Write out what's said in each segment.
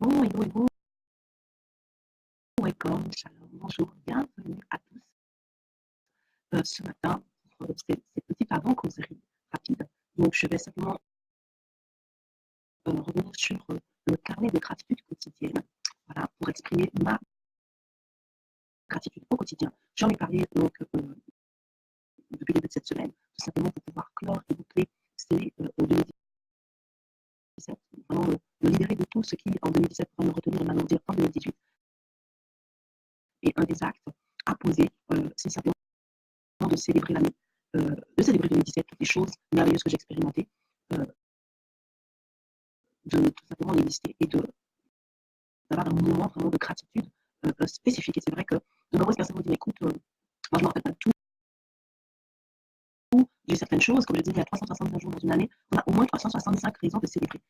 hello, welcome, shalom, bonjour, bienvenue à tous ce matin pour cette petite avant-causerie rapide. Donc, je vais simplement revenir sur le carnet de gratitude quotidienne, voilà, pour exprimer ma gratitude au quotidien. J'en ai parlé donc depuis le début de cette semaine, tout simplement pour pouvoir clore et boucler ces 2017, vraiment me libérer de tout ce qui en 2017 pourrait me retenir et m'alourdir en 2018. Et un des actes à poser, c'est simplement de célébrer l'année, de célébrer 2017, toutes les choses merveilleuses que j'ai expérimentées, de tout simplement les lister et d'avoir un moment vraiment de gratitude spécifique. Et c'est vrai que de nombreuses personnes m'ont dit, écoute, moi je ne me rappelle pas de tout, j'ai certaines choses, comme je dis, il y a 365 jours dans une année, on a au moins 365 raisons de célébrer.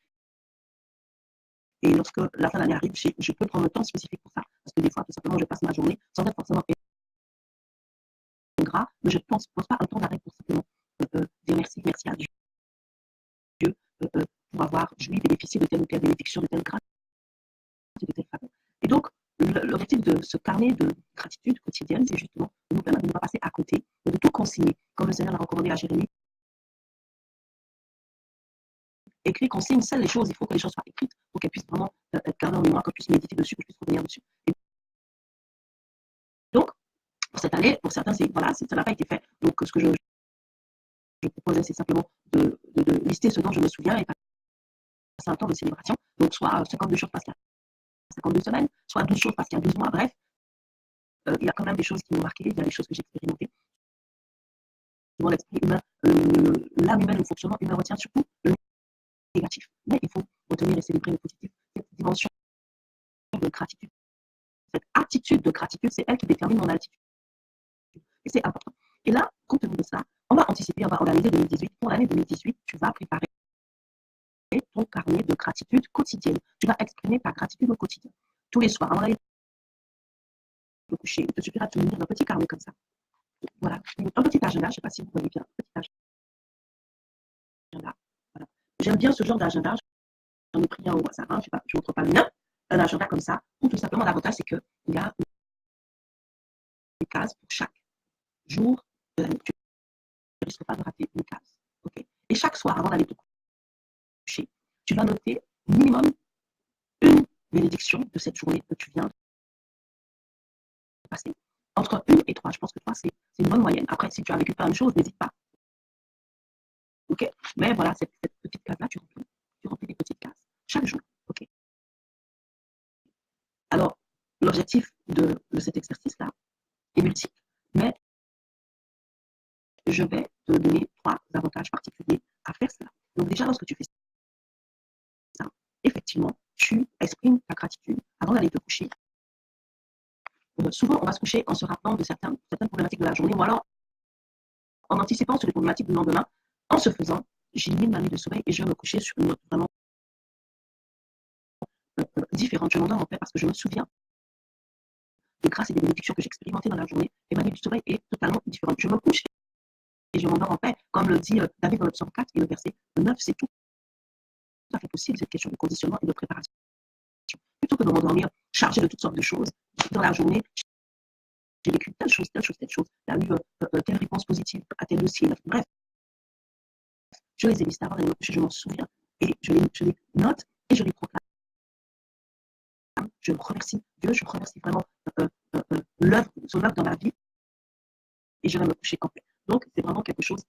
Et lorsque la fin de l'année arrive, je peux prendre un temps spécifique pour ça, parce que des fois, tout simplement, je passe ma journée sans être forcément ingrat, mais je ne pose pas un temps d'arrêt pour simplement dire merci à Dieu pour avoir joui, bénéficié de telle ou telle bénédiction, de telle grâce, de telle faveur. Et donc, l'objectif de ce carnet de gratitude quotidienne, c'est justement de nous permettre de ne pas passer à côté, de tout consigner, comme le Seigneur l'a recommandé à Jérémie. Écrit, consigne, seules les choses, il faut que les choses soient écrites pour qu'elles puissent vraiment être gardées en mémoire, que je puisse méditer dessus, que je puisse revenir dessus. Et donc, pour cette année, pour certains, voilà, ça n'a pas été fait. Donc, ce que je proposais, c'est simplement de lister ce dont je me souviens et passer un temps de célébration. Donc, soit 52 jours parce qu'il y a 52 semaines, soit 12 jours parce qu'il y a 12 mois, bref. Il y a quand même des choses qui m'ont marqué, il y a des choses que j'ai expérimentées. Souvent, l'esprit humain, l'âme humaine, le fonctionnement humain retient surtout le négatif. Mais il faut retenir et célébrer le positif. Cette dimension de gratitude, cette attitude de gratitude, c'est elle qui détermine mon altitude. Et c'est important. Et là, compte tenu de ça, on va anticiper, on va organiser 2018. Pour l'année 2018, tu vas préparer ton carnet de gratitude quotidienne. Tu vas exprimer ta gratitude au quotidien. Tous les soirs, avant d'aller te coucher, il te suffira de tenir un petit carnet comme ça. Voilà, un petit agenda, je ne sais pas si vous voyez bien, un petit agenda. Voilà. J'aime bien ce genre d'agenda, j'en ai pris un au hasard, je ne montre pas le mien, un agenda comme ça, où tout simplement l'avantage c'est qu'il y a une case pour chaque jour de l'année. Tu ne risques pas de rater une case. Okay. Et chaque soir, avant d'aller te coucher, tu vas noter minimum une bénédiction de cette journée que tu viens de passer. Entre 1 et 3, je pense que 3 c'est une bonne moyenne. Après, si tu as vécu plein de choses, n'hésite pas. Ok. Mais voilà, cette petite case-là, tu remplis des petites cases chaque jour. Ok. Alors, l'objectif de cet exercice-là est multiple, mais je vais te donner 3 avantages particuliers à faire cela. Donc déjà, lorsque tu fais ça, effectivement, tu exprimes ta gratitude avant d'aller te coucher. Souvent, on va se coucher en se rappelant de certaines problématiques de la journée, ou alors en anticipant sur les problématiques du lendemain. En ce faisant, j'élimine ma nuit de sommeil et je vais me coucher sur une note vraiment différente. Je m'endors en paix parce que je me souviens des grâces et des bénédictions que j'ai expérimentées dans la journée, et ma nuit du sommeil est totalement différente. Je me couche et je m'endors en paix, comme le dit David dans le psaume 4 et le verset 9, c'est tout à fait possible, cette question de conditionnement et de préparation. Plutôt que de m'endormir chargé de toutes sortes de choses, dans la journée, j'ai vécu telle chose, il y a eu telle réponse positive à tel dossier, bref, je les ai listés avant d'aller me coucher, je m'en souviens, et je les note et je les proclame. Je remercie Dieu, je remercie vraiment son œuvre dans ma vie, et je vais me coucher complet. Donc, c'est vraiment quelque chose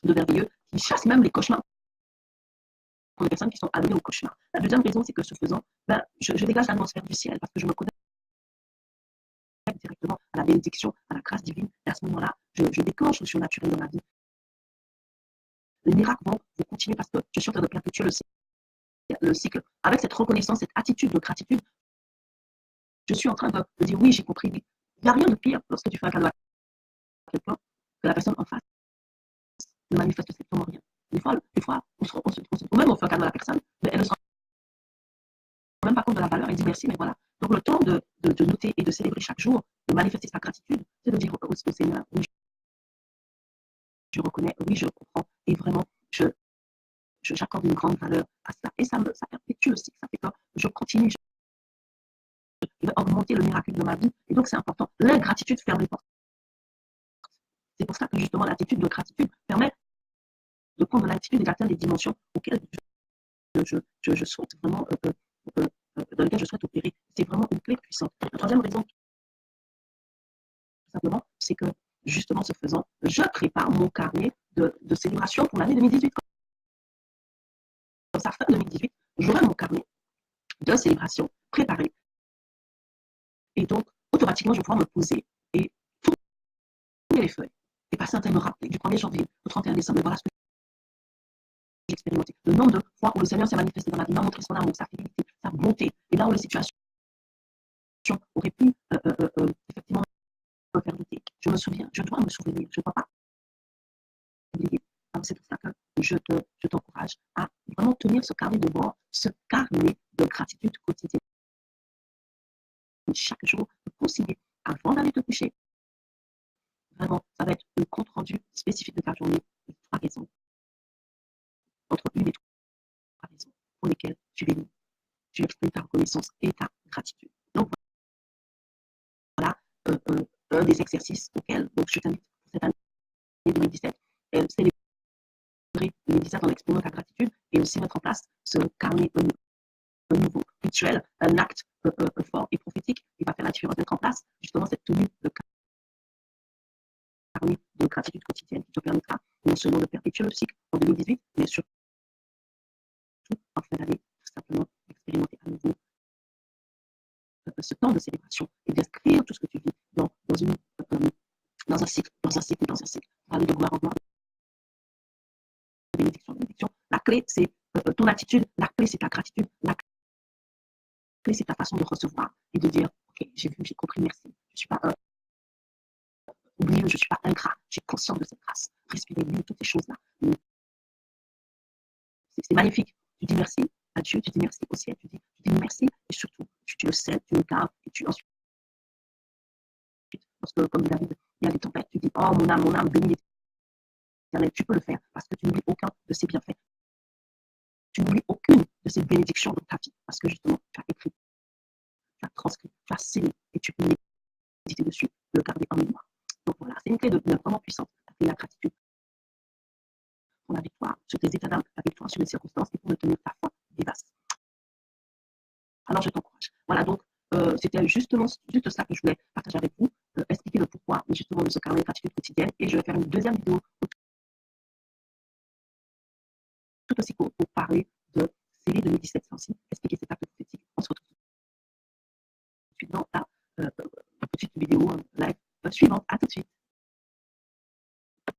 de merveilleux qui chasse même les cauchemars pour les personnes qui sont adonnées au cauchemar. La deuxième raison, c'est que ce faisant, je dégage l'atmosphère du ciel parce que je me connecte directement à la bénédiction, à la grâce divine, et à ce moment-là, je déclenche le surnaturel dans ma vie. Les miracles vont continuer parce que je suis en train de perpétuer le cycle. Avec cette reconnaissance, cette attitude de gratitude, je suis en train de dire oui, j'ai compris. Il n'y a rien de pire lorsque tu fais un cadeau à quelqu'un que la personne en face ne manifeste strictement rien. Des fois même on fait un cadeau à la personne, mais elle ne se rend même pas compte de la valeur, elle dit merci, mais voilà. Donc le temps de noter et de célébrer chaque jour, de manifester sa gratitude, c'est de dire au Seigneur, oui, je reconnais, oui, je comprends, et vraiment, j'accorde une grande valeur à ça. Et ça perpétue aussi, ça fait que je continue, qui va augmenter le miracle de ma vie. Et donc, c'est important. L'ingratitude ferme les portes. C'est pour ça que justement, l'attitude de gratitude permet de prendre l'attitude et d'atteindre des dimensions auxquelles je souhaite vraiment, dans lesquelles je souhaite opérer. C'est vraiment une clé puissante. La troisième raison, tout simplement, c'est que justement, ce faisant, je prépare mon carnet de célébration pour l'année 2018. Comme ça, fin 2018, j'aurai mon carnet de célébration préparé. Et donc, automatiquement, je vais pouvoir me poser et tourner les feuilles et passer un temps et me rappeler du 1er janvier au 31 décembre. Voilà ce que j'ai expérimenté. Le nombre de fois où le Seigneur s'est manifesté dans ma vie, m'a montré son amour, sa fidélité, sa bonté, et là où les situations auraient pu effectivement me faire douter. Je me souviens, je dois me souvenir, je ne dois pas oublier. C'est pour ça que je t'encourage à vraiment tenir ce carnet de bord, ce carnet de gratitude quotidienne. Chaque jour, de concilier avant d'aller te coucher. Vraiment, ça va être un compte rendu spécifique de ta journée, de 3 raisons. Entre 1 et 3 raisons pour lesquelles tu bénis, tu exprimes ta reconnaissance et ta gratitude. Donc voilà un des exercices auxquels donc, je t'invite pour cette année 2017. Célébrer 2017 en exprimant ta gratitude et aussi mettre en place ce carnet, un nouveau rituel, un acte fort et prophétique qui va faire la différence, mettre en place justement cette tenue de carnet de gratitude quotidienne qui te permettra non seulement de perpétuer le cycle en 2018, mais surtout en fin d'année, tout simplement expérimenter à nouveau ce temps de célébration et d'inscrire tout ce que tu vis dans un cycle, aller de gloire en gloire, de bénédiction en bénédiction. La clé, c'est ton attitude, la clé, c'est ta gratitude, la clé, c'est ta façon de recevoir et de dire, ok, j'ai vu, j'ai compris, merci. Je ne suis pas oublieux, je ne suis pas ingrat, j'ai conscience de cette grâce. Respirer, vivre toutes ces choses-là. C'est magnifique. Tu dis merci à Dieu, tu dis merci au ciel, tu dis merci et surtout, tu le sais, tu le gardes et tu ensuite, parce que comme David, il y a des tempêtes, tu dis, oh mon âme, bénis l'éternel. Tu peux le faire parce que tu n'oublies aucun de ses bienfaits. Tu n'oublies aucune de ses bénédictions dans ta vie parce que justement, tu as écrit, tu as transcrit, tu as scellé et tu peux méditer dessus, le garder en mémoire. Donc voilà, c'est une clé vraiment puissante, la gratitude pour la victoire sur tes états d'âme, la victoire sur les circonstances et pour maintenir ta foi vivace. Alors je t'encourage. Voilà, donc c'était juste ça que je voulais partager avec vous, expliquer le pourquoi justement de ce carnet de gratitude quotidienne. Et je vais faire une deuxième vidéo tout aussi courte pour parler de série 2017 aussi, expliquer cet acte prophétique. On se retrouve tout de suite dans la petite vidéo live suivante. À tout de suite.